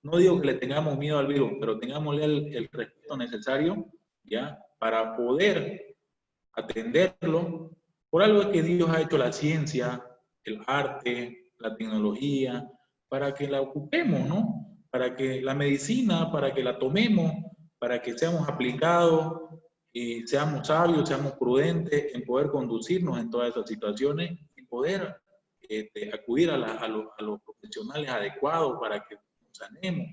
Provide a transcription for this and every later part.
no digo que le tengamos miedo al virus, pero tengámosle el respeto necesario, ¿ya? Para poder atenderlo. Por algo es que Dios ha hecho la ciencia, el arte, la tecnología, para que la ocupemos, ¿no? Para que la medicina, para que la tomemos, para que seamos aplicados y seamos sabios, seamos prudentes en poder conducirnos en todas esas situaciones y poder acudir a los profesionales adecuados para que nos sanemos,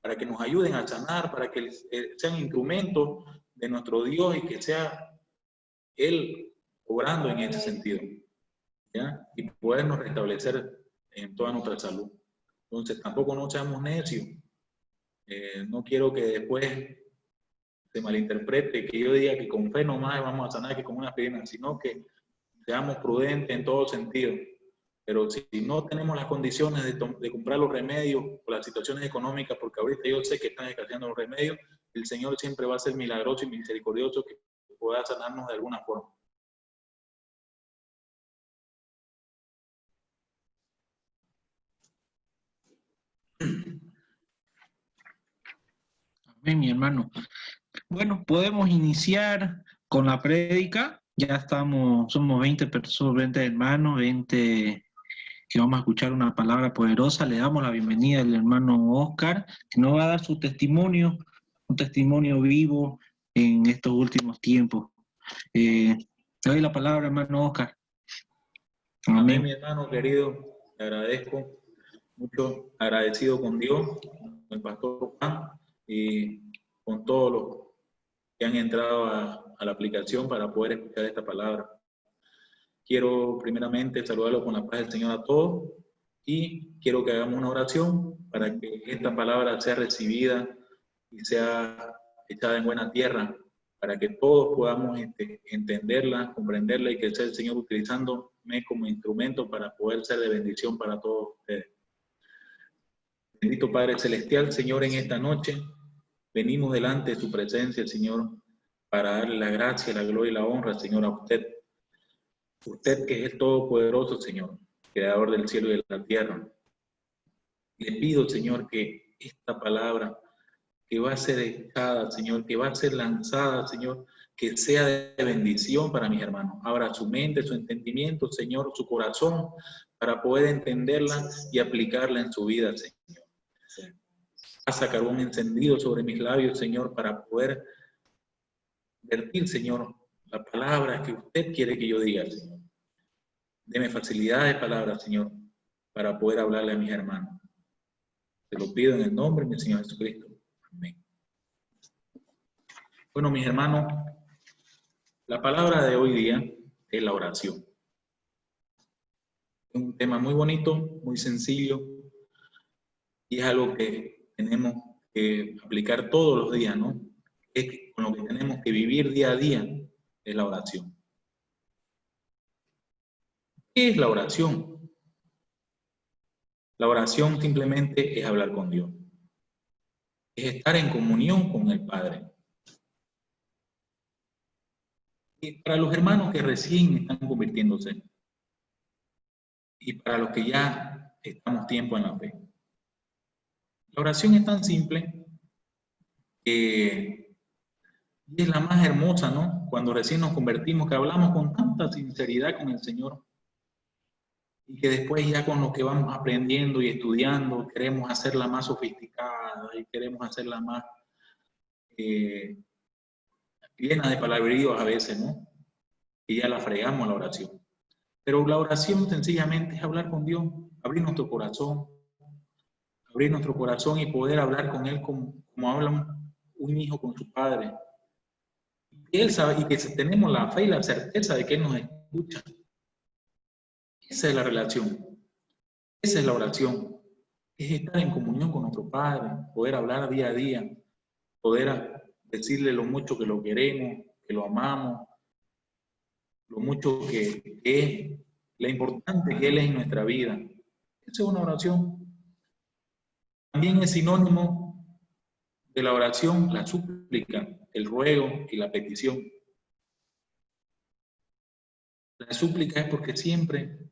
para que nos ayuden a sanar, para que sean instrumentos de nuestro Dios y que sea Él obrando en ese sentido, ¿ya? Y podernos restablecer en toda nuestra salud. Entonces, tampoco no seamos necios. No quiero que después se malinterprete, que yo diga que con fe nomás vamos a sanar, que con una aspirina, sino que seamos prudentes en todo sentido. Pero si no tenemos las condiciones de comprar los remedios o las situaciones económicas, porque ahorita yo sé que están escaseando los remedios, el Señor siempre va a ser milagroso y misericordioso que pueda sanarnos de alguna forma. Amén, mi hermano. Bueno, podemos iniciar con la prédica. Ya somos 20 personas, 20 hermanos, 20 que vamos a escuchar una palabra poderosa. Le damos la bienvenida al hermano Oscar, que nos va a dar su testimonio, un testimonio vivo en estos últimos tiempos. Le doy la palabra, hermano Oscar. Amén. Amén, Mi hermano querido, te agradezco mucho, agradecido con Dios, con el pastor Juan y con todos los que han entrado a la aplicación para poder escuchar esta palabra. Quiero primeramente saludarlo con la paz del Señor a todos y quiero que hagamos una oración para que esta palabra sea recibida y sea echada en buena tierra, para que todos podamos entenderla, comprenderla y que sea el Señor utilizándome como instrumento para poder ser de bendición para todos ustedes. Bendito Padre Celestial, Señor, en esta noche venimos delante de tu presencia, Señor, para darle la gracia, la gloria y la honra, Señor, a usted. Usted que es el Todopoderoso, Señor, Creador del cielo y de la tierra. Le pido, Señor, que esta palabra que va a ser echada, Señor, que va a ser lanzada, Señor, que sea de bendición para mis hermanos. Abra su mente, su entendimiento, Señor, su corazón, para poder entenderla y aplicarla en su vida, Señor. Haz carbón encendido sobre mis labios, Señor, para poder vertir, Señor, la palabra que usted quiere que yo diga, Señor. Deme facilidad de palabras, Señor, para poder hablarle a mis hermanos. Te lo pido en el nombre de mi Señor Jesucristo. Amén. Bueno, mis hermanos, la palabra de hoy día es la oración. Es un tema muy bonito, muy sencillo, y es algo que tenemos que aplicar todos los días, ¿no? Es con lo que tenemos que vivir día a día, es la oración. ¿Qué es la oración? La oración simplemente es hablar con Dios. Es estar en comunión con el Padre. Y para los hermanos que recién están convirtiéndose, y para los que ya estamos tiempo en la fe, la oración es tan simple que es la más hermosa, ¿no? Cuando recién nos convertimos, que hablamos con tanta sinceridad con el Señor, y que después ya con lo que vamos aprendiendo y estudiando, queremos hacerla más sofisticada y queremos hacerla más llena de palabreríos a veces, ¿no? Y ya la fregamos la oración. Pero la oración sencillamente es hablar con Dios, abrir nuestro corazón y poder hablar con Él como habla un hijo con su padre. Y Él sabe, y que tenemos la fe y la certeza de que Él nos escucha. Esa es la relación. Esa es la oración. Es estar en comunión con nuestro Padre, poder hablar día a día, poder decirle lo mucho que lo queremos, que lo amamos, lo mucho que es, lo importante que Él es en nuestra vida. Esa es una oración. También es sinónimo de la oración, la súplica, el ruego y la petición. La súplica es porque siempre,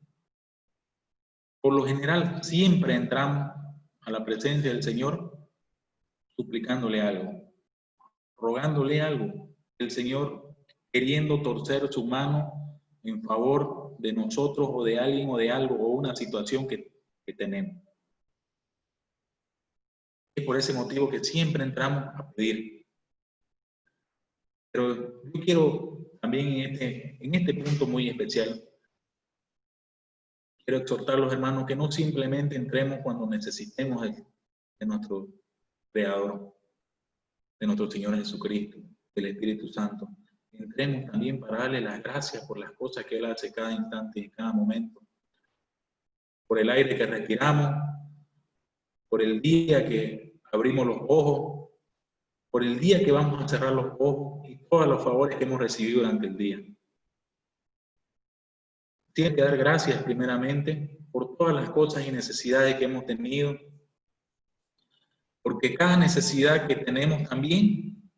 por lo general, siempre entramos a la presencia del Señor suplicándole algo, rogándole algo. El Señor queriendo torcer su mano en favor de nosotros o de alguien o de algo o una situación que tenemos. Es por ese motivo que siempre entramos a pedir. Pero yo quiero también en este punto muy especial, quiero exhortar a los hermanos que no simplemente entremos cuando necesitemos de nuestro Creador, de nuestro Señor Jesucristo, del Espíritu Santo. Entremos también para darle las gracias por las cosas que Él hace cada instante y cada momento, por el aire que respiramos, por el día que abrimos los ojos, por el día que vamos a cerrar los ojos y todos los favores que hemos recibido durante el día. Tiene que dar gracias primeramente por todas las cosas y necesidades que hemos tenido, porque cada necesidad que tenemos también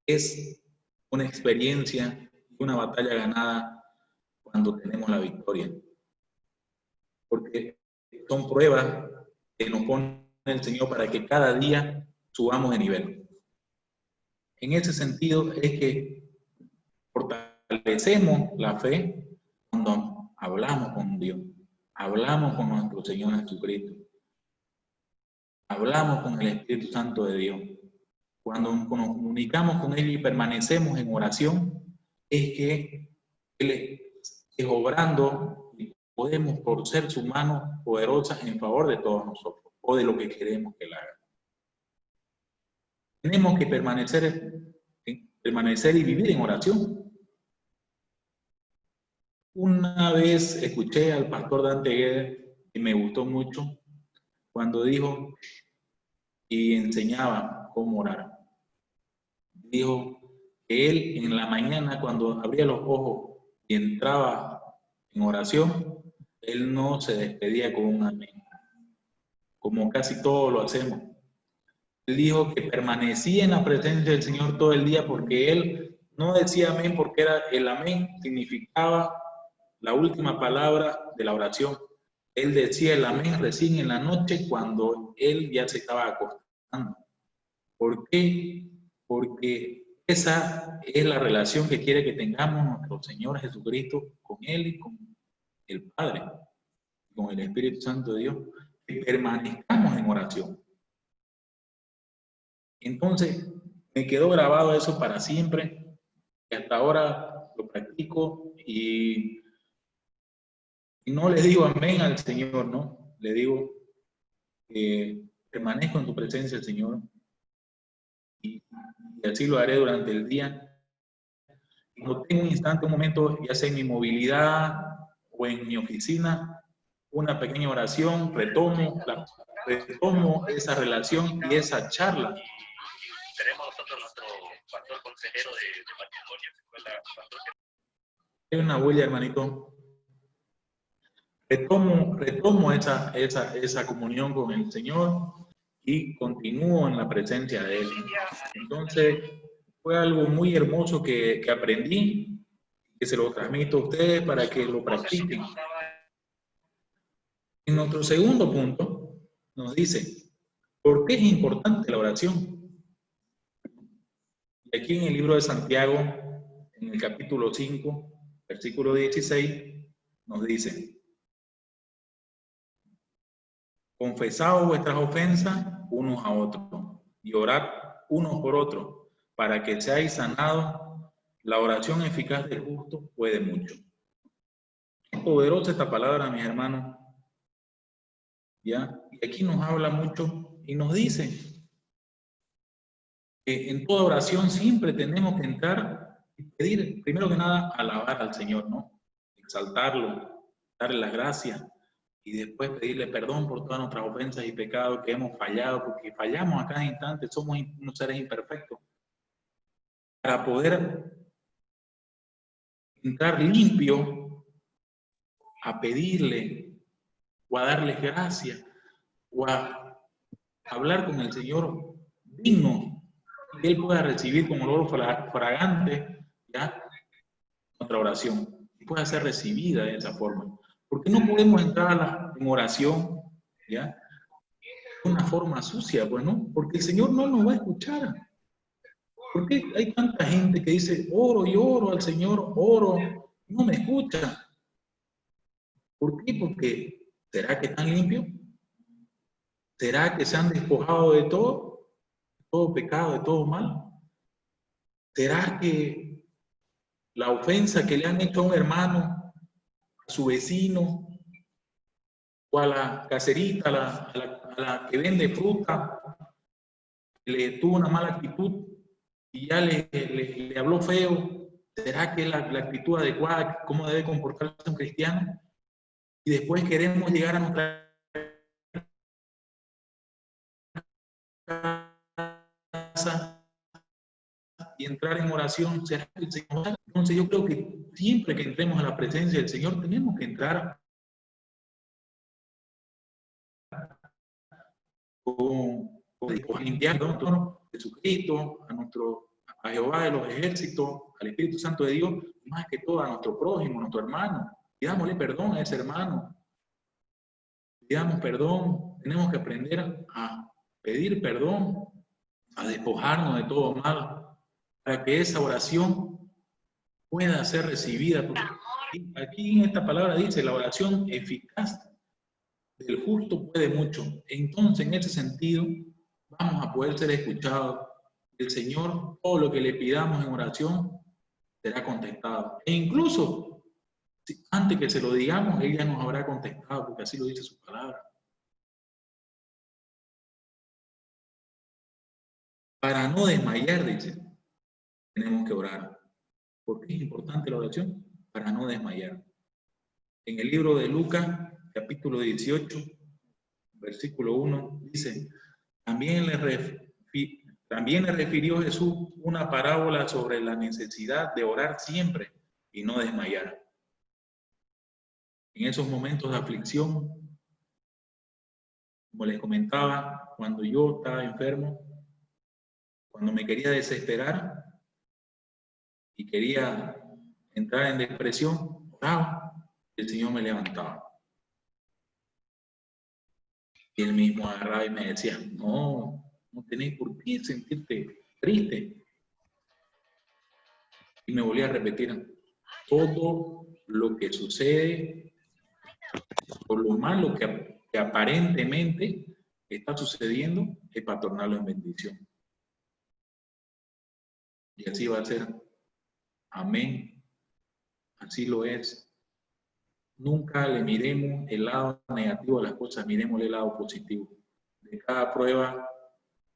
es una experiencia, una batalla ganada cuando tenemos la victoria. Porque son pruebas que nos pone el Señor para que cada día subamos de nivel. En ese sentido es que fortalecemos la fe cuando hablamos con Dios, hablamos con nuestro Señor Jesucristo, hablamos con el Espíritu Santo de Dios. Cuando nos comunicamos con Él y permanecemos en oración, es que Él es obrando y podemos torcer su mano poderosa en favor de todos nosotros o de lo que queremos que Él haga. Tenemos que permanecer y vivir en oración. Una vez escuché al pastor Dante Guerre y me gustó mucho cuando dijo y enseñaba cómo orar. Dijo que él en la mañana cuando abría los ojos y entraba en oración, él no se despedía con un amén, como casi todos lo hacemos. Él dijo que permanecía en la presencia del Señor todo el día porque él no decía amén porque el amén significaba la última palabra de la oración. Él decía el amén recién en la noche cuando él ya se estaba acostando. ¿Por qué? Porque esa es la relación que quiere que tengamos nuestro Señor Jesucristo con Él y con el Padre, con el Espíritu Santo de Dios, que permanezcamos en oración. Entonces, me quedó grabado eso para siempre, y hasta ahora lo practico y no le digo amén al Señor, ¿no? Le digo, permanezco en tu presencia, el Señor, y así lo haré durante el día. Cuando tengo un instante, un momento, ya sea en mi movilidad o en mi oficina, una pequeña oración, retomo esa relación y esa charla. Tenemos nosotros nuestro pastor consejero de matrimonio, que fue la pastor que... Hay una huella, hermanito. Retomo esa comunión con el Señor y continúo en la presencia de Él. Entonces, fue algo muy hermoso que aprendí, que se lo transmito a ustedes para que lo practiquen. En nuestro segundo punto, nos dice, ¿por qué es importante la oración? Y aquí en el libro de Santiago, en el capítulo 5, versículo 16, nos dice, confesaos vuestras ofensas unos a otros y orad unos por otros para que seáis sanados. La oración eficaz del justo puede mucho. Es poderosa esta palabra, mis hermanos. ¿Ya? Y aquí nos habla mucho y nos dice que en toda oración siempre tenemos que entrar y pedir, primero que nada, alabar al Señor, ¿no? Exaltarlo, darle las gracias y después pedirle perdón por todas nuestras ofensas y pecados que hemos fallado, porque fallamos a cada instante, somos unos seres imperfectos. Para poder entrar limpio a pedirle o a darle gracias o a hablar con el Señor digno y Él pueda recibir con olor fragante, ¿ya? Nuestra oración y pueda ser recibida de esa forma. Porque no podemos entrar en oración, ¿ya? una forma sucia, pues, ¿no? Porque el Señor no nos va a escuchar. ¿Por qué hay tanta gente que dice, oro y oro al Señor, oro, no me escucha? ¿Por qué? Porque, ¿será que están limpios? ¿Será que se han despojado de todo pecado, de todo mal? ¿Será que la ofensa que le han hecho a un hermano, a su vecino, o a la caserita, a la que vende fruta, le tuvo una mala actitud y ya le habló feo? ¿Será que es la actitud adecuada, cómo debe comportarse un cristiano? Y después queremos llegar a nuestra casa y entrar en oración. ¿Será que el Señor? Entonces yo creo que siempre que entremos a la presencia del Señor tenemos que entrar con limpiar a Jesucristo, a Jehová de los ejércitos, al Espíritu Santo de Dios, y más que todo a nuestro prójimo, a nuestro hermano. Pidámosle perdón a ese hermano. Pidamos perdón. Tenemos que aprender a pedir perdón, a despojarnos de todo mal, para que esa oración pueda ser recibida. Porque aquí en esta palabra dice, la oración eficaz del justo puede mucho. Entonces, en ese sentido, vamos a poder ser escuchados. El Señor, todo lo que le pidamos en oración, será contestado. E incluso, antes que se lo digamos, Él ya nos habrá contestado, porque así lo dice su palabra. Para no desmayar, dice, tenemos que orar. ¿Por qué es importante la oración? Para no desmayar. En el libro de Lucas, capítulo 18, versículo 1, dice, también le refirió Jesús una parábola sobre la necesidad de orar siempre y no desmayar. En esos momentos de aflicción, como les comentaba, cuando yo estaba enfermo, cuando me quería desesperar y quería entrar en depresión, oraba y el Señor me levantaba. Y Él mismo agarraba y me decía, no tenés por qué sentirte triste. Y me volvía a repetir, todo lo que sucede, por lo malo que aparentemente está sucediendo, es para tornarlo en bendición. Y así va a ser. Amén. Así lo es. Nunca le miremos el lado negativo a las cosas, miremos el lado positivo. De cada prueba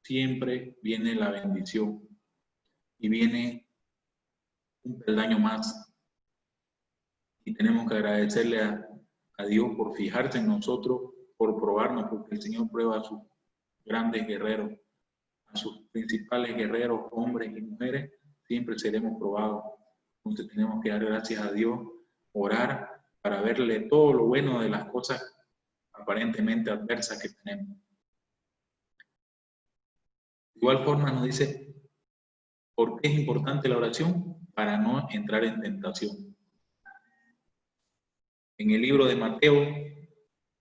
siempre viene la bendición y viene un peldaño más. Y tenemos que agradecerle a Dios por fijarse en nosotros, por probarnos, porque el Señor prueba a sus grandes guerreros, a sus principales guerreros, hombres y mujeres, siempre seremos probados. Entonces tenemos que dar gracias a Dios, orar para verle todo lo bueno de las cosas aparentemente adversas que tenemos. De igual forma nos dice, ¿por qué es importante la oración? Para no entrar en tentación. En el libro de Mateo,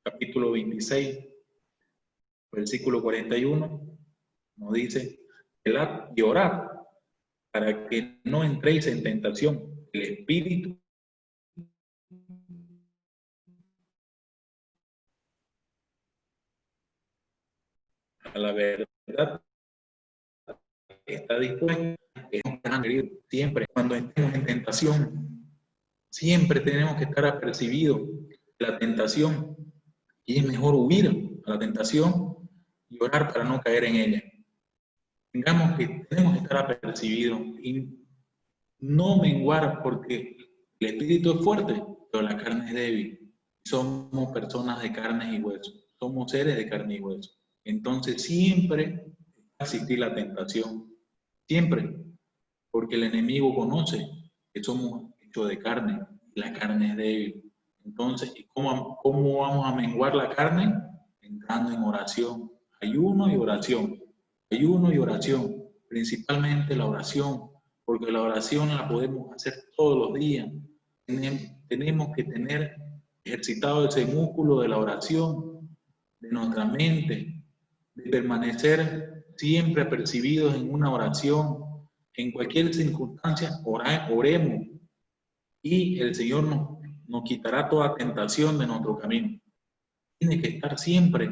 capítulo 26, versículo 41, nos dice, velad y orad para que no entréis en tentación. El espíritu a la verdad está dispuesto. Siempre cuando estemos en tentación, siempre tenemos que estar apercibidos de la tentación, y es mejor huir a la tentación y orar para no caer en ella. Tenemos que estar apercibidos y no menguar, porque el espíritu es fuerte, pero la carne es débil. Somos personas de carne y huesos, somos seres de carne y huesos. Entonces siempre va a existir la tentación, siempre, porque el enemigo conoce que somos hechos de carne y la carne es débil. Entonces, ¿cómo vamos a menguar la carne? Entrando en oración, ayuno y oración, principalmente la oración, porque la oración la podemos hacer todos los días. Tenemos que tener ejercitado ese músculo de la oración, de nuestra mente, de permanecer siempre apercibidos en una oración, en cualquier circunstancia, oremos y el Señor nos quitará toda tentación de nuestro camino. Tiene que estar siempre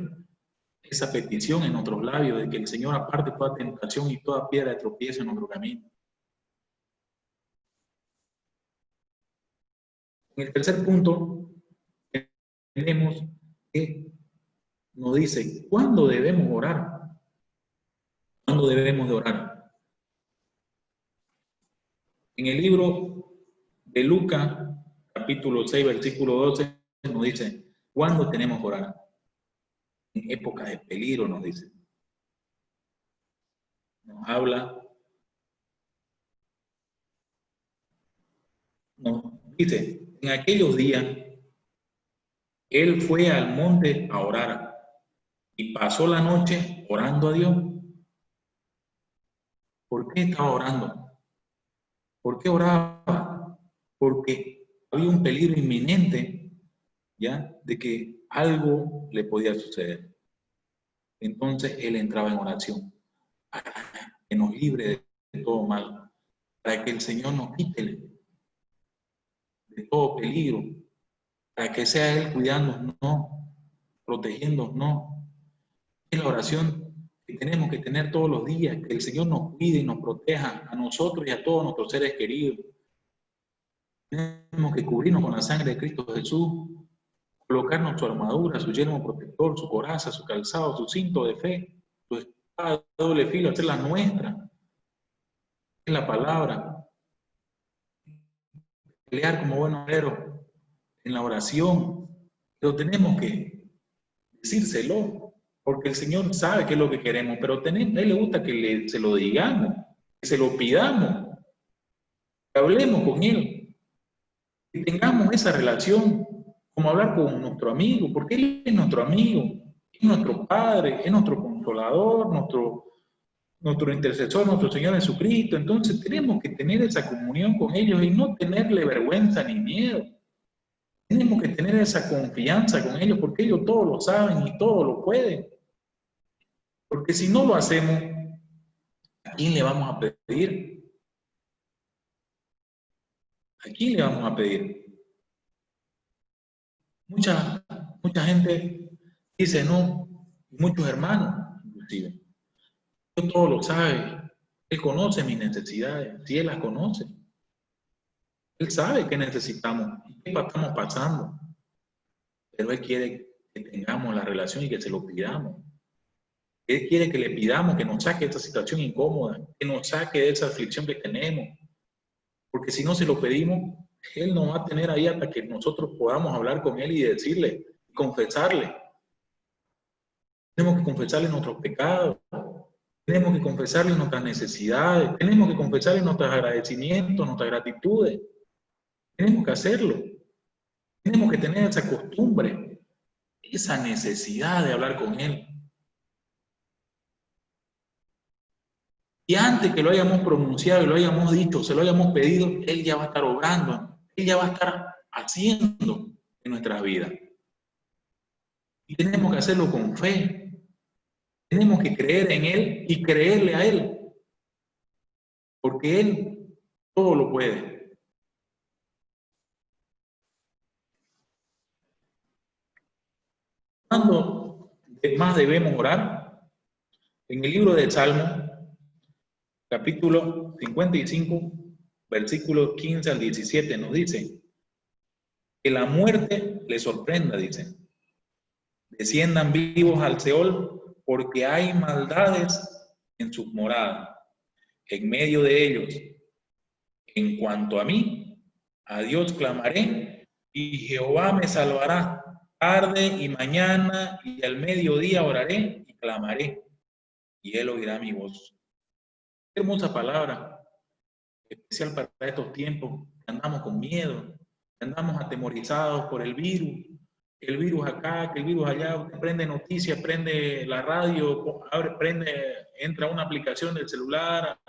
esa petición en nuestros labios de que el Señor aparte toda tentación y toda piedra de tropiezo en nuestro camino. En el tercer punto, tenemos que nos dice, ¿cuándo debemos orar? ¿Cuándo debemos de orar? En el libro de Lucas, capítulo 6, versículo 12, nos dice, ¿cuándo tenemos que orar? En épocas de peligro, nos dice. Nos habla, nos dice, en aquellos días, él fue al monte a orar y pasó la noche orando a Dios. ¿Por qué estaba orando? ¿Por qué oraba? Porque había un peligro inminente, ¿ya? De que algo le podía suceder. Entonces él entraba en oración para que nos libre de todo mal, para que el Señor nos quite de todo peligro, para que sea Él cuidándonos, protegiéndonos. Es la oración que tenemos que tener todos los días, que el Señor nos cuide y nos proteja a nosotros y a todos nuestros seres queridos. Tenemos que cubrirnos con la sangre de Cristo Jesús, colocarnos su armadura, su yelmo protector, su coraza, su calzado, su cinto de fe, su espada de doble filo, hacer la nuestra. Es la palabra. Pelear como buenos guerreros en la oración, pero tenemos que decírselo, porque el Señor sabe qué es lo que queremos, pero a Él le gusta que se lo digamos, que se lo pidamos, que hablemos con Él, que tengamos esa relación, como hablar con nuestro amigo, porque Él es nuestro amigo, es nuestro Padre, es nuestro Consolador, nuestro intercesor, nuestro Señor Jesucristo. Entonces tenemos que tener esa comunión con ellos y no tenerle vergüenza ni miedo. Tenemos que tener esa confianza con ellos porque ellos todo lo saben y todo lo pueden. Porque si no lo hacemos, ¿a quién le vamos a pedir? ¿A quién le vamos a pedir? Mucha gente dice no, muchos hermanos inclusive. Dios todo lo sabe. Él conoce mis necesidades, si Él las conoce. Él sabe qué necesitamos y qué estamos pasando. Pero Él quiere que tengamos la relación y que se lo pidamos. Él quiere que le pidamos que nos saque de esta situación incómoda, que nos saque de esa aflicción que tenemos. Porque si no se lo pedimos, Él nos va a tener ahí hasta que nosotros podamos hablar con Él y decirle, confesarle. Tenemos que confesarle nuestros pecados. Tenemos que confesarle nuestras necesidades. Tenemos que confesarle nuestros agradecimientos, nuestras gratitudes. Tenemos que hacerlo. Tenemos que tener esa costumbre, esa necesidad de hablar con Él. Y antes que lo hayamos pronunciado y lo hayamos dicho, se lo hayamos pedido, Él ya va a estar obrando, Él ya va a estar haciendo en nuestras vidas. Y tenemos que hacerlo con fe. Tenemos que creer en Él y creerle a Él. Porque Él todo lo puede. ¿Cuándo más debemos orar? En el libro del Salmo, capítulo 55, versículos 15 al 17, nos dice que la muerte le sorprenda, dice. Desciendan vivos al Seol, porque hay maldades en sus moradas, en medio de ellos. En cuanto a mí, a Dios clamaré, y Jehová me salvará. Tarde y mañana y al mediodía oraré y clamaré, y Él oirá mi voz. Qué hermosa palabra, especial para estos tiempos, que andamos con miedo, que andamos atemorizados por el virus acá, que el virus allá. Usted prende noticias, prende la radio, entra una aplicación del celular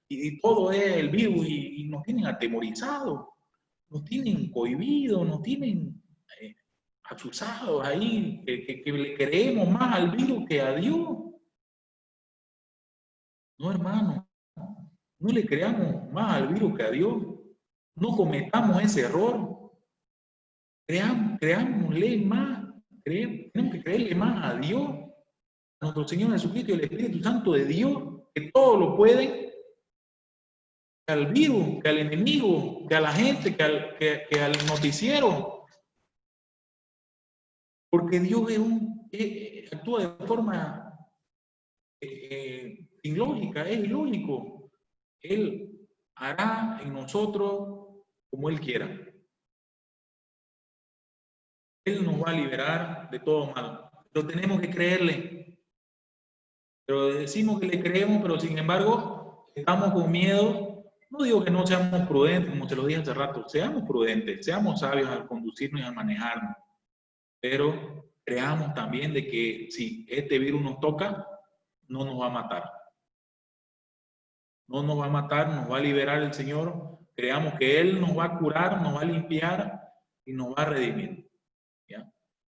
y todo es el virus y nos tienen atemorizados, nos tienen cohibidos, nos tienen asusados ahí, que le creemos más al virus que a Dios. No, hermano, no le creamos más al virus que a Dios. No cometamos ese error. Creámosle más, tenemos que creerle más a Dios, a nuestro Señor Jesucristo y al Espíritu Santo de Dios, que todo lo pueden, que al virus, que al enemigo, que a la gente, que al noticiero. Porque Dios actúa de forma sin lógica, es ilógico. Él hará en nosotros como Él quiera. Él nos va a liberar de todo mal. Pero tenemos que creerle. Pero decimos que le creemos, pero sin embargo estamos con miedo. No digo que no seamos prudentes, como se lo dije hace rato. Seamos prudentes, seamos sabios al conducirnos y al manejarnos. Pero creamos también de que si este virus nos toca, no nos va a matar. No nos va a matar, nos va a liberar el Señor. Creamos que Él nos va a curar, nos va a limpiar y nos va a redimir. ¿Ya?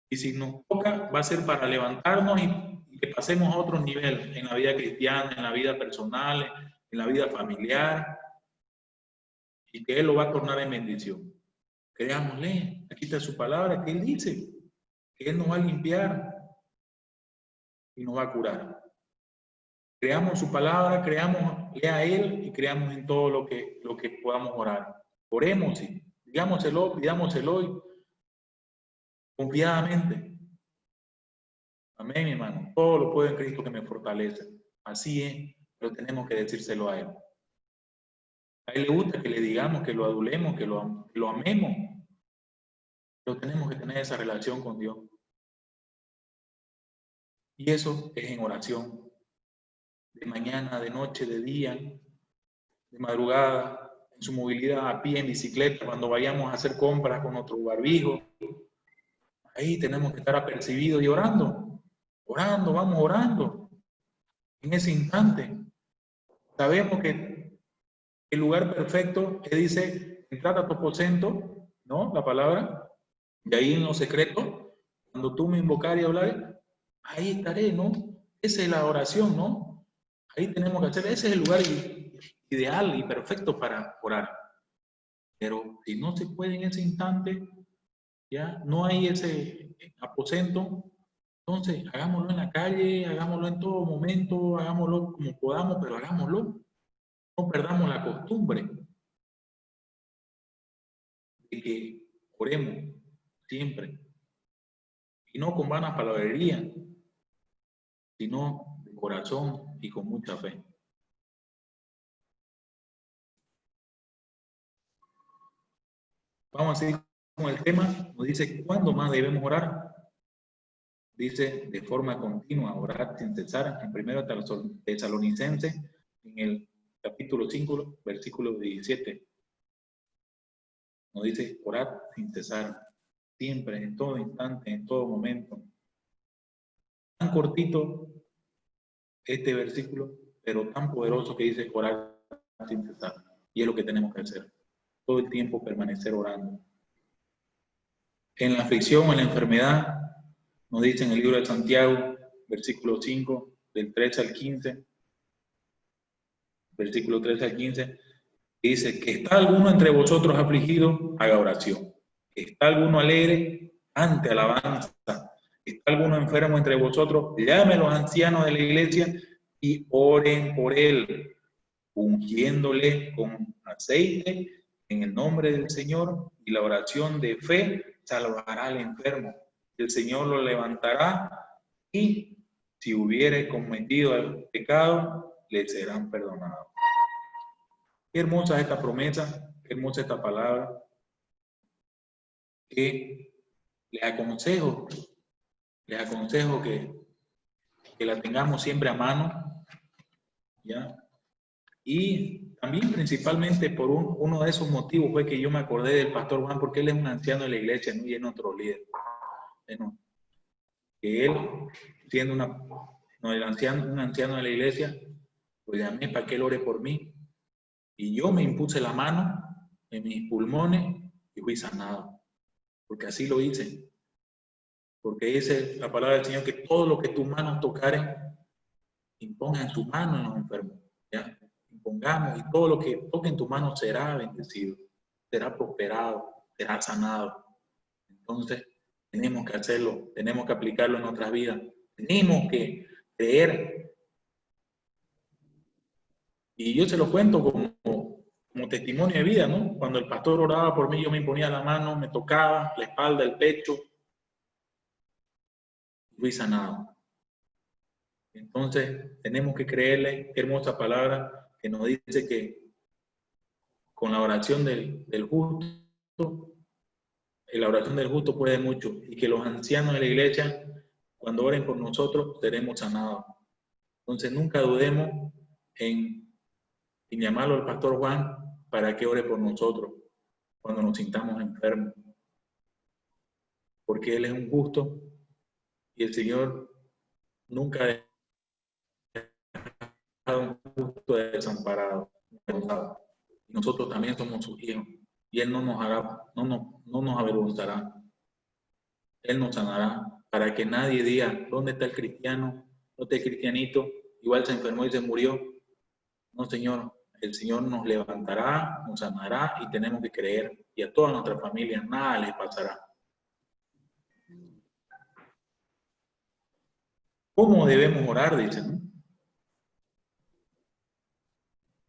Y si nos toca, va a ser para levantarnos y que pasemos a otro nivel en la vida cristiana, en la vida personal, en la vida familiar, y que Él lo va a tornar en bendición. Creámosle, aquí está su palabra, que Él dice, que Él nos va a limpiar y nos va a curar. Creamos su palabra, creámosle a Él y creamos en todo lo que podamos orar. Oremos, sí, digámoselo, pidámoselo y confiadamente. Amén, mi hermano. Todo lo puedo en Cristo que me fortalece. Así es, pero tenemos que decírselo a Él. A Él le gusta que le digamos, que lo adulemos, que lo amemos. Pero tenemos que tener esa relación con Dios. Y eso es en oración. De mañana, de noche, de día, de madrugada, en su movilidad a pie, en bicicleta, cuando vayamos a hacer compras con nuestro barbijo. Ahí tenemos que estar apercibidos y orando. Orando, vamos orando. En ese instante. Sabemos que el lugar perfecto, que dice, entrar a tu aposento, ¿no? La palabra. Y ahí en lo secreto, cuando tú me invocar y hablar, ahí estaré, ¿no? Esa es la oración, ¿no? Ahí tenemos que hacer, ese es el lugar ideal y perfecto para orar. Pero si no se puede en ese instante, ya no hay ese aposento, entonces hagámoslo en la calle, hagámoslo en todo momento, hagámoslo como podamos, pero hagámoslo. No perdamos la costumbre de que oremos siempre. Y no con vanas palabrerías, sino de corazón y con mucha fe. Vamos a seguir con el tema. Nos dice, ¿cuándo más debemos orar? Dice, de forma continua, orar sin cesar. En 1 Tesalonicenses, en el capítulo 5, versículo 17. Nos dice, orar sin cesar. Siempre, en todo instante, en todo momento. Tan cortito este versículo, pero tan poderoso que dice orar sin cesar. Y es lo que tenemos que hacer. Todo el tiempo permanecer orando. En la aflicción, en la enfermedad, nos dice en el libro de Santiago, versículo 5, del 13 al 15, versículo 13 al 15, dice, que está alguno entre vosotros afligido, haga oración. Que está alguno alegre, ante alabanza. Que está alguno enfermo entre vosotros, llame a los ancianos de la iglesia y oren por él, ungiéndole con aceite en el nombre del Señor, y la oración de fe salvará al enfermo. El Señor lo levantará y si hubiere cometido el pecado, le serán perdonados. Qué hermosa es esta promesa, qué hermosa esta palabra, que les aconsejo que la tengamos siempre a mano, ¿ya? Y también principalmente por uno de esos motivos fue que yo me acordé del pastor Juan, porque él es un anciano de la iglesia, ¿no? Y es nuestro líder. Bueno, que él, siendo un anciano de la iglesia, pues llamé para que él ore por mí. Y yo me impuse la mano en mis pulmones y fui sanado. Porque así lo hice. Porque dice la palabra del Señor que todo lo que tus manos tocaren, impongan su mano en los enfermos. ¿Ya? Impongamos, y todo lo que toque en tu mano será bendecido, será prosperado, será sanado. Entonces, tenemos que hacerlo, tenemos que aplicarlo en nuestras vidas. Tenemos que creer. Y yo se lo cuento como testimonio de vida, ¿no? Cuando el pastor oraba por mí, yo me imponía la mano, me tocaba la espalda, el pecho, fui sanado. Entonces, tenemos que creerle, qué hermosa palabra que nos dice que con la oración del justo, la oración del justo puede mucho, y que los ancianos de la iglesia, cuando oren por nosotros, seremos sanados. Entonces, nunca dudemos en llamarlo al pastor Juan para que ore por nosotros cuando nos sintamos enfermos, porque él es un justo y el Señor nunca ha dejado un justo desamparado. Nosotros también somos sus hijos y él no nos avergonzará. Él nos sanará para que nadie diga, ¿dónde está el cristiano? ¿Dónde está el cristianito? Igual se enfermó y se murió. No, Señor, el Señor nos levantará, nos sanará y tenemos que creer. Y a toda nuestra familia nada les pasará. ¿Cómo debemos orar? Dicen.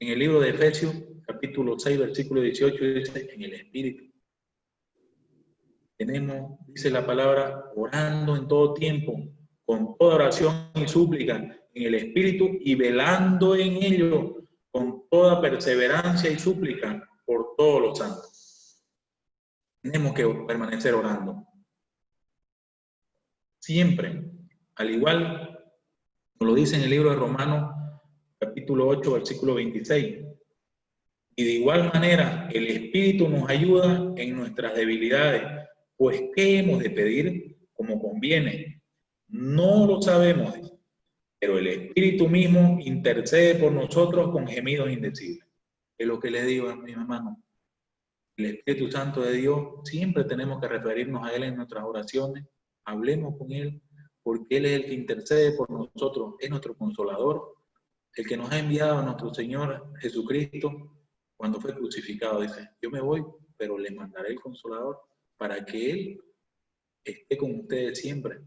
En el libro de Efesios, capítulo 6, versículo 18, dice, en el Espíritu. Tenemos, dice la palabra, orando en todo tiempo, con toda oración y súplica, en el Espíritu y velando en ello, con toda perseverancia y súplica por todos los santos. Tenemos que permanecer orando. Siempre, al igual, como lo dice en el libro de Romanos, capítulo 8, versículo 26. Y de igual manera, el Espíritu nos ayuda en nuestras debilidades, pues ¿qué hemos de pedir como conviene? No lo sabemos, pero el Espíritu mismo intercede por nosotros con gemidos indecibles. Es lo que les digo a mis hermanos. El Espíritu Santo de Dios, siempre tenemos que referirnos a Él en nuestras oraciones. Hablemos con Él, porque Él es el que intercede por nosotros, es nuestro consolador, el que nos ha enviado a nuestro Señor Jesucristo cuando fue crucificado. Dice, yo me voy, pero le mandaré el consolador para que Él esté con ustedes siempre.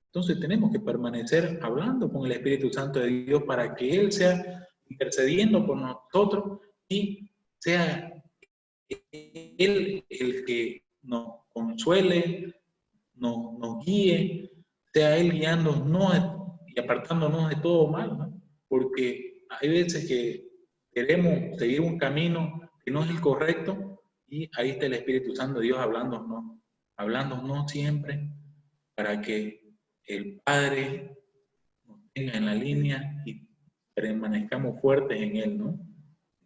Entonces tenemos que permanecer hablando con el Espíritu Santo de Dios para que Él sea intercediendo por nosotros y sea Él el que nos consuele, nos guíe, sea Él guiándonos y apartándonos de todo mal, ¿no? Porque hay veces que queremos seguir un camino que no es el correcto y ahí está el Espíritu Santo de Dios hablándonos siempre para que el Padre nos tenga en la línea y permanezcamos fuertes en Él, ¿no?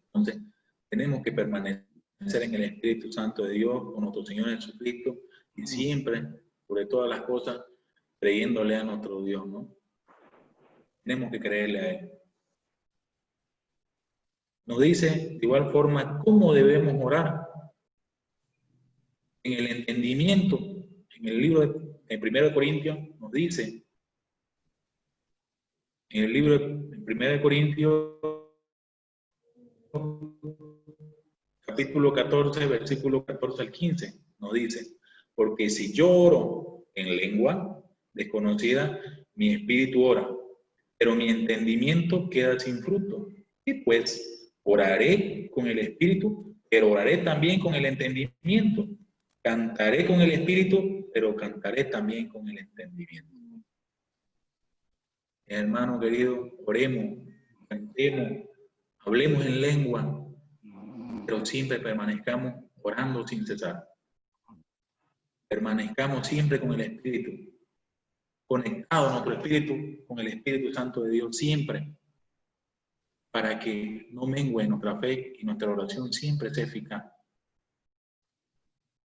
Entonces, tenemos que permanecer en el Espíritu Santo de Dios con nuestro Señor Jesucristo y siempre, sobre todas las cosas, creyéndole a nuestro Dios, ¿no? Tenemos que creerle a Él. Nos dice, de igual forma, cómo debemos orar. En el entendimiento, en el libro de 1 Corintios, nos dice, en el libro de 1 Corintios, capítulo 14, versículo 14 al 15, nos dice, porque si yo oro en lengua desconocida, mi espíritu ora, pero mi entendimiento queda sin fruto. Y pues, oraré con el espíritu, pero oraré también con el entendimiento. Cantaré con el espíritu, pero cantaré también con el entendimiento. Hermano querido, oremos, cantemos, hablemos en lengua, pero siempre permanezcamos orando sin cesar. Permanezcamos siempre con el Espíritu, conectados nuestro Espíritu con el Espíritu Santo de Dios siempre, para que no mengue nuestra fe y nuestra oración siempre sea eficaz.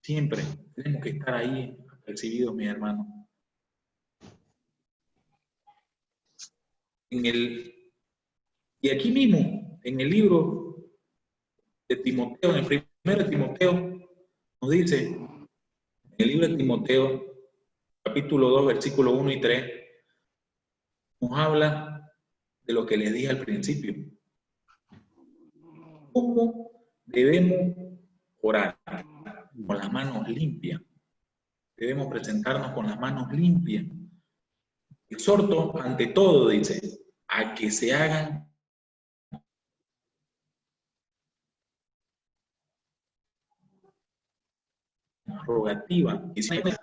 Siempre tenemos que estar ahí apercibidos, mis hermanos. Y aquí mismo, en el libro de Timoteo, en el primero de Timoteo, nos dice, en el libro de Timoteo, capítulo 2, versículo 1 y 3, nos habla de lo que les dije al principio. ¿Cómo debemos orar? Con las manos limpias. Debemos presentarnos con las manos limpias. Exhorto, ante todo, dice, a que se hagan rogativas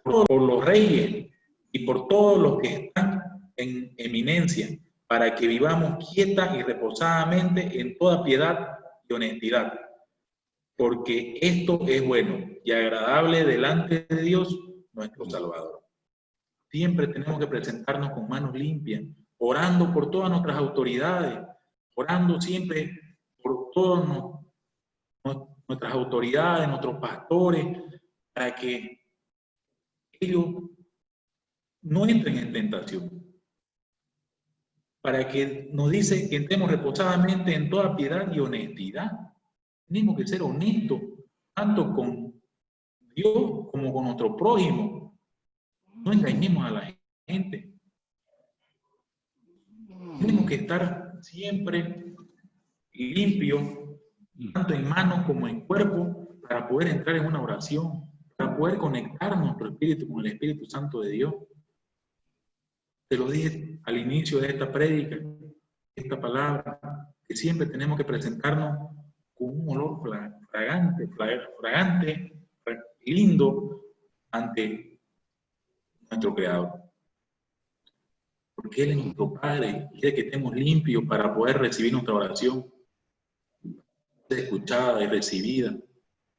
por los reyes y por todos los que están en eminencia, para que vivamos quieta y reposadamente en toda piedad y honestidad, porque esto es bueno y agradable delante de Dios nuestro Salvador. Siempre tenemos que presentarnos con manos limpias, orando por todas nuestras autoridades, orando siempre por todas nuestras autoridades, nuestros pastores, para que ellos no entren en tentación. Para que nos dice que entremos reposadamente en toda piedad y honestidad. Tenemos que ser honestos, tanto con Dios como con nuestro prójimo. No engañemos a la gente. Tenemos que estar siempre limpios, tanto en manos como en cuerpo, para poder entrar en una oración, para poder conectar nuestro espíritu con el Espíritu Santo de Dios. Te lo dije al inicio de esta prédica, esta palabra, que siempre tenemos que presentarnos con un olor fragante, lindo, ante nuestro Creador. Porque Él es nuestro Padre, quiere que estemos limpios para poder recibir nuestra oración, ser escuchada y recibida,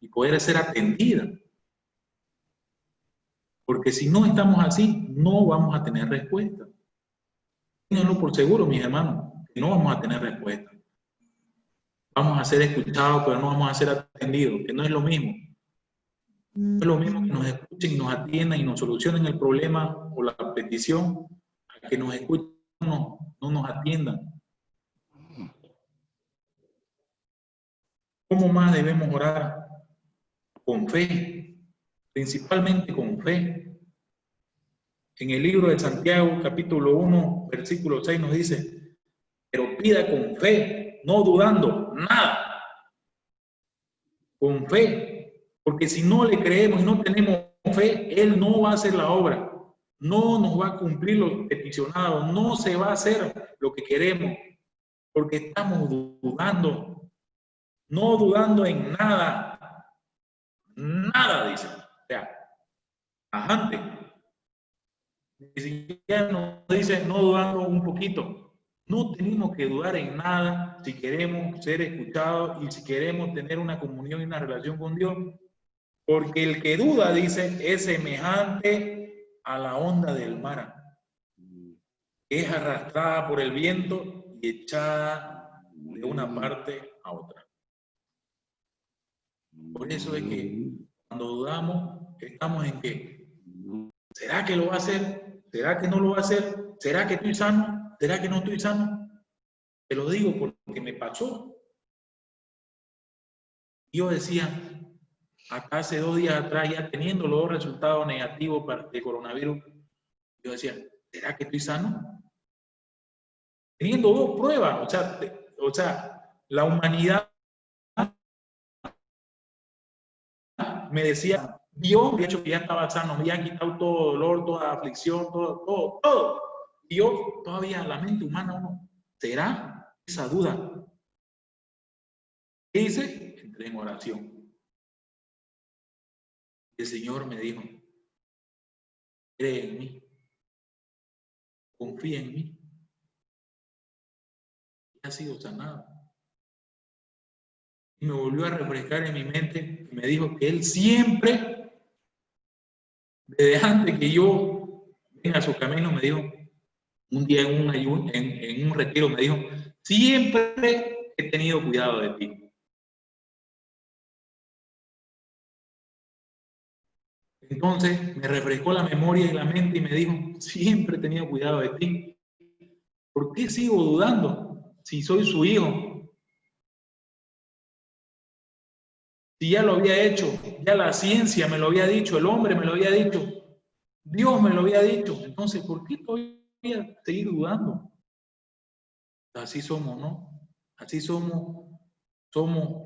y poder ser atendida. Porque si no estamos así, no vamos a tener respuesta. Ténganlo por seguro, mis hermanos, que no vamos a tener respuesta. Vamos a ser escuchados, pero no vamos a ser atendidos, que no es lo mismo. No es lo mismo que nos escuchen, nos atiendan y nos solucionen el problema o la petición, a que nos escuchen, no nos atiendan. ¿Cómo más debemos orar? Con fe, principalmente con fe. En el libro de Santiago, capítulo 1, versículo 6 nos dice, pero pida con fe, no dudando, nada. Con fe, porque si no le creemos y no tenemos fe, Él no va a hacer la obra, no nos va a cumplir lo peticionado, no se va a hacer lo que queremos, porque estamos dudando, no dudando en nada, nada, dice. O sea, tajante. Ni siquiera nos dice no dudando un poquito. No tenemos que dudar en nada si queremos ser escuchados y si queremos tener una comunión y una relación con Dios. Porque el que duda, dice, es semejante a la onda del mar, que es arrastrada por el viento y echada de una parte a otra. Por eso es que cuando dudamos, estamos en que, ¿será que lo va a hacer? ¿Será que no lo va a hacer? ¿Será que estoy sano? ¿Será que no estoy sano? Te lo digo porque me pasó. Yo decía, acá hace 2 días atrás, ya teniendo los 2 resultados negativos de coronavirus, yo decía, ¿será que estoy sano? Teniendo 2 pruebas, o sea, la humanidad me decía, Dios había hecho que ya estaba sano, me había quitado todo dolor, toda aflicción, todo. Y yo todavía, la mente humana, uno, ¿será? Esa duda. ¿Qué hice? Entré en oración. El Señor me dijo, cree en mí, confía en mí. Y ha sido sanado. Y me volvió a refrescar en mi mente y me dijo que Él siempre, desde antes que yo venga a su camino, me dijo, un día en un retiro me dijo, siempre he tenido cuidado de ti. Entonces me refrescó la memoria y la mente y me dijo, siempre he tenido cuidado de ti. ¿Por qué sigo dudando si soy su hijo? Si ya lo había hecho, ya la ciencia me lo había dicho, el hombre me lo había dicho. Dios me lo había dicho. Entonces, ¿por qué todavía seguir dudando? Así somos, ¿no? Así somos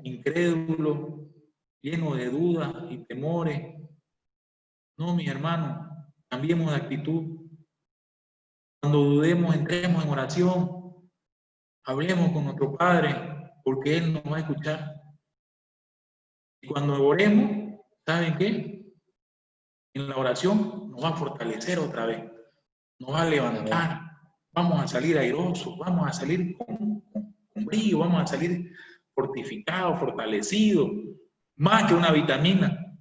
incrédulos, llenos de dudas y temores. No, mis hermanos, cambiemos de actitud. Cuando dudemos, entremos en oración, hablemos con nuestro Padre, porque Él nos va a escuchar. Y cuando oremos, ¿saben qué? En la oración nos va a fortalecer otra vez, nos va a levantar, vamos a salir airosos, vamos a salir con brillo, vamos a salir fortificados, fortalecidos, más que una vitamina.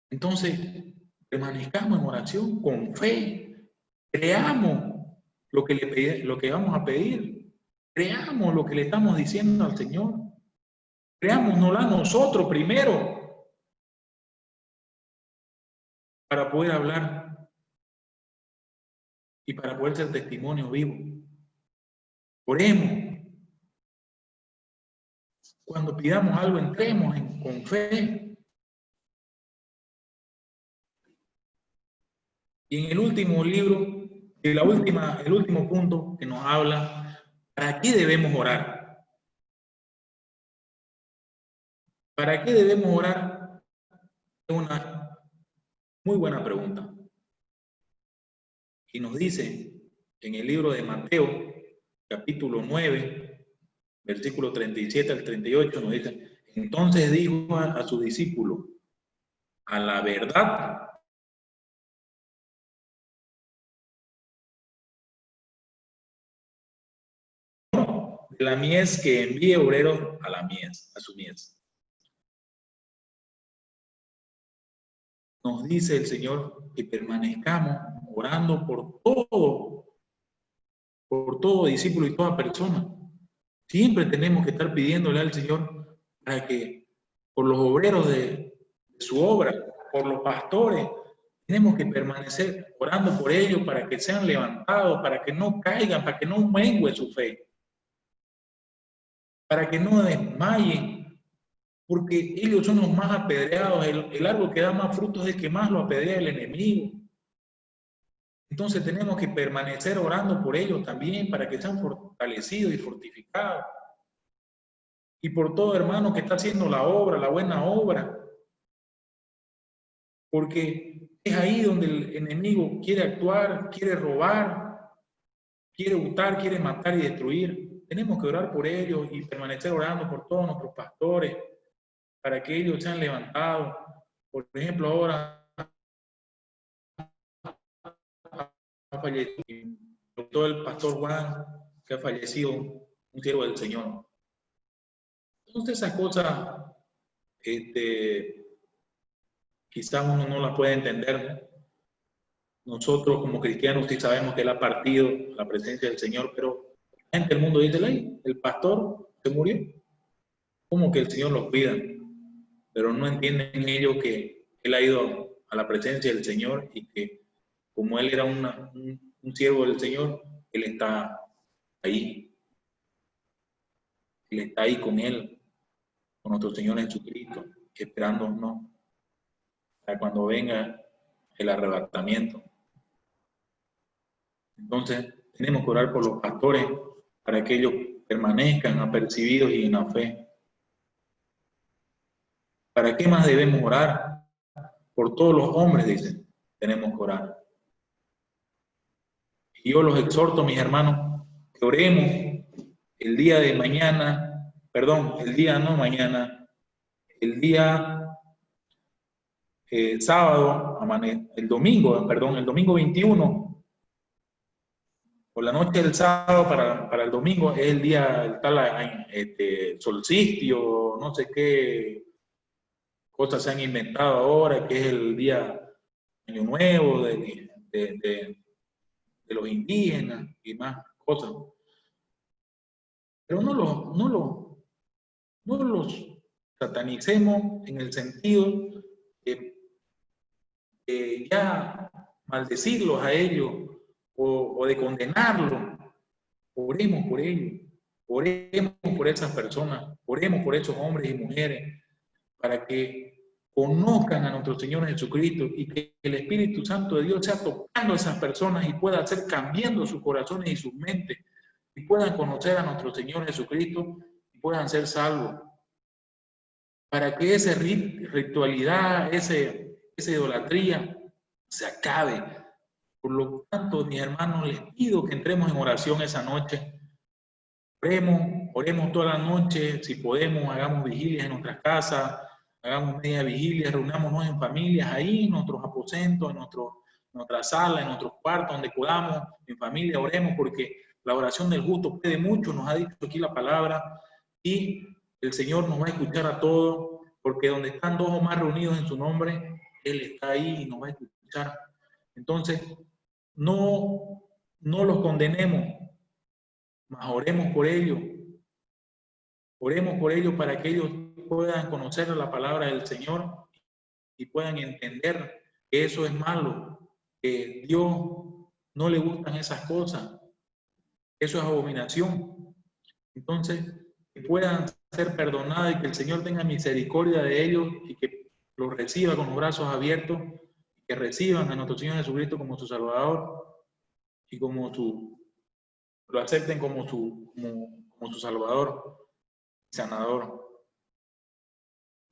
Entonces, permanezcamos en oración con fe, creamos lo que vamos a pedir, creamos lo que le estamos diciendo al Señor, creámonoslo a nosotros primero para poder hablar y para poder ser testimonio vivo. Oremos. Cuando pidamos algo, entremos con fe. Y en el último libro, el último punto que nos habla, ¿para qué debemos orar? ¿Para qué debemos orar? Es una muy buena pregunta. Y nos dice en el libro de Mateo, capítulo 9, versículo 37 al 38, nos dice, entonces dijo a sus discípulos, a la verdad, de la mies que envíe obreros a la mies, a su mies. Nos dice el Señor que permanezcamos orando por todo discípulo y toda persona. Siempre tenemos que estar pidiéndole al Señor para que, por los obreros de su obra, por los pastores, tenemos que permanecer orando por ellos para que sean levantados, para que no caigan, para que no mengue su fe, para que no desmayen, porque ellos son los más apedreados. El árbol que da más frutos es el que más lo apedrea el enemigo. Entonces tenemos que permanecer orando por ellos también para que sean fortalecidos y fortificados. Y por todo hermano que está haciendo la obra, la buena obra. Porque es ahí donde el enemigo quiere actuar, quiere robar, quiere hurtar, quiere matar y destruir. Tenemos que orar por ellos y permanecer orando por todos nuestros pastores para que ellos sean levantados. Por ejemplo, ahora ha fallecido todo el pastor Juan, que ha fallecido, un siervo del Señor. Entonces esas cosas quizás uno no las puede entender. Nosotros como cristianos sí sabemos que él ha partido la presencia del Señor, pero la gente del mundo dice, el pastor se murió. ¿Cómo que el Señor los cuida? Pero no entienden ellos que él ha ido a la presencia del Señor y que como él era un siervo del Señor, él está ahí. Él está ahí con él, con nuestro Señor Jesucristo, esperándonos para cuando venga el arrebatamiento. Entonces, tenemos que orar por los pastores para que ellos permanezcan apercibidos y en la fe. ¿Para qué más debemos orar? Por todos los hombres, dicen, tenemos que orar. Y yo los exhorto, mis hermanos, que oremos el día de mañana, el día sábado, el domingo 21, por la noche del sábado para el domingo, es el día tal solsticio, no sé qué cosas se han inventado ahora, que es el día Año Nuevo de los indígenas y más cosas. Pero no los satanicemos en el sentido de ya maldecirlos a ellos o de condenarlos. Oremos por ellos, oremos por esas personas, oremos por esos hombres y mujeres para que conozcan a nuestro Señor Jesucristo y que el Espíritu Santo de Dios sea tocando a esas personas y pueda hacer cambiando sus corazones y sus mentes y puedan conocer a nuestro Señor Jesucristo y puedan ser salvos. Para que esa ritualidad, esa idolatría se acabe. Por lo tanto, mis hermanos, les pido que entremos en oración esa noche. Oremos toda la noche, si podemos, hagamos vigilias en nuestras casas, hagamos media vigilia, reunámonos en familias, ahí en nuestros aposentos, en nuestra sala, en nuestros cuartos, donde podamos, en familia, oremos, porque la oración del justo puede mucho, nos ha dicho aquí la palabra, y el Señor nos va a escuchar a todos, porque donde están dos o más reunidos en su nombre, Él está ahí y nos va a escuchar. Entonces, no los condenemos, mas oremos por ellos. Oremos por ellos para que ellos puedan conocer la palabra del Señor y puedan entender que eso es malo, que Dios no le gustan esas cosas, eso es abominación. Entonces, que puedan ser perdonados y que el Señor tenga misericordia de ellos y que los reciba con los brazos abiertos, y que reciban a nuestro Señor Jesucristo como su Salvador y lo acepten como su Salvador y Sanador.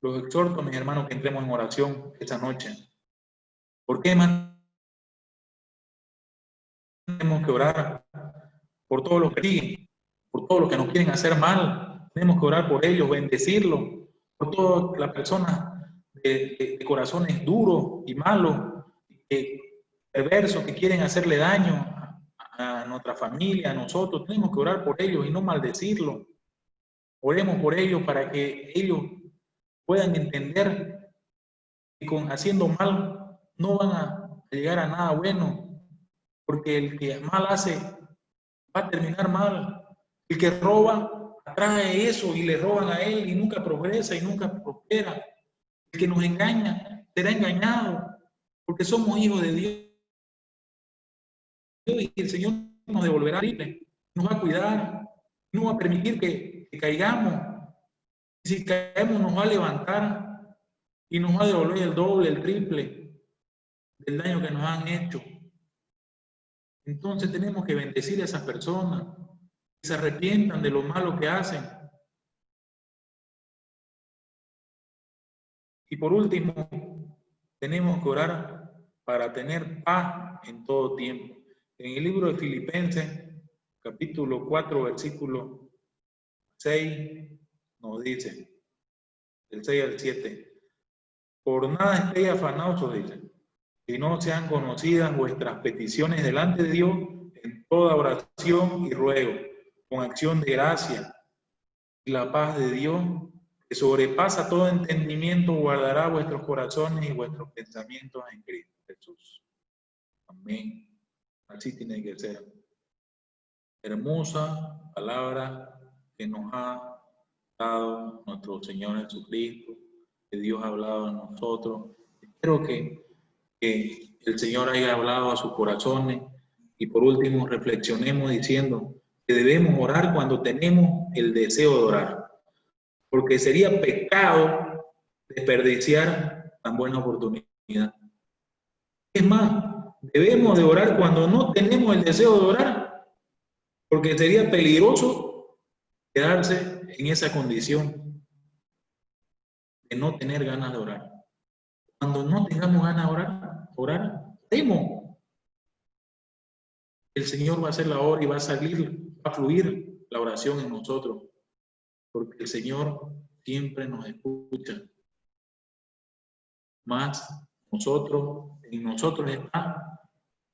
Los exhorto, mis hermanos, que entremos en oración esta noche. ¿Por qué más tenemos que orar? Por todos los que siguen, por todos los que nos quieren hacer mal. Tenemos que orar por ellos, bendecirlos, por todas las personas de corazones duros y malos, perversos, que quieren hacerle daño a nuestra familia, a nosotros. Tenemos que orar por ellos y no maldecirlos. Oremos por ellos para que ellos puedan entender que haciendo mal no van a llegar a nada bueno, porque el que mal hace va a terminar mal. El que roba atrae eso y le roban a él y nunca progresa y nunca prospera. El que nos engaña será engañado, porque somos hijos de Dios y el Señor nos devolverá libre, nos va a cuidar, no va a permitir que caigamos. Si caemos nos va a levantar y nos va a devolver el doble, el triple del daño que nos han hecho. Entonces tenemos que bendecir a esas personas, que se arrepientan de lo malo que hacen. Y por último, tenemos que orar para tener paz en todo tiempo. En el libro de Filipenses, capítulo 4, versículo 6, nos dice, del 6 al 7, por nada estéis afanosos, dice, si no sean conocidas vuestras peticiones delante de Dios en toda oración y ruego, con acción de gracia, y la paz de Dios, que sobrepasa todo entendimiento, guardará vuestros corazones y vuestros pensamientos en Cristo Jesús. Amén. Así tiene que ser. Hermosa palabra que nos ha dado nuestro Señor Jesucristo, que Dios ha hablado a nosotros. Espero que el Señor haya hablado a sus corazones y por último reflexionemos diciendo que debemos orar cuando tenemos el deseo de orar, porque sería pecado desperdiciar tan buena oportunidad. Es más, debemos de orar cuando no tenemos el deseo de orar, porque sería peligroso quedarse en esa condición de no tener ganas de orar. Cuando no tengamos ganas de orar, oremos. El Señor va a hacer la obra y va a fluir la oración en nosotros, porque el Señor siempre nos escucha. Más en nosotros está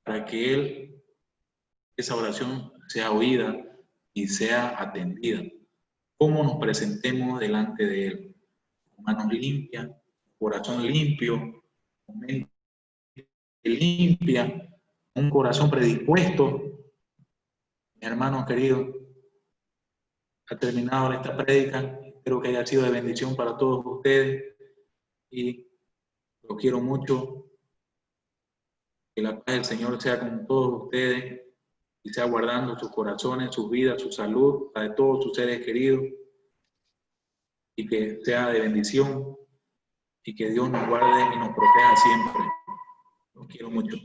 para que esa oración sea oída y sea atendida. Cómo nos presentemos delante de Él, con manos limpias, corazón limpio, con mente limpia, un corazón predispuesto. Mi hermano querido, ha terminado esta prédica. Espero que haya sido de bendición para todos ustedes y los quiero mucho. Que la paz del Señor sea con todos ustedes y sea guardando sus corazones, sus vidas, su salud, la de todos sus seres queridos, y que sea de bendición y que Dios nos guarde y nos proteja siempre. Los quiero mucho.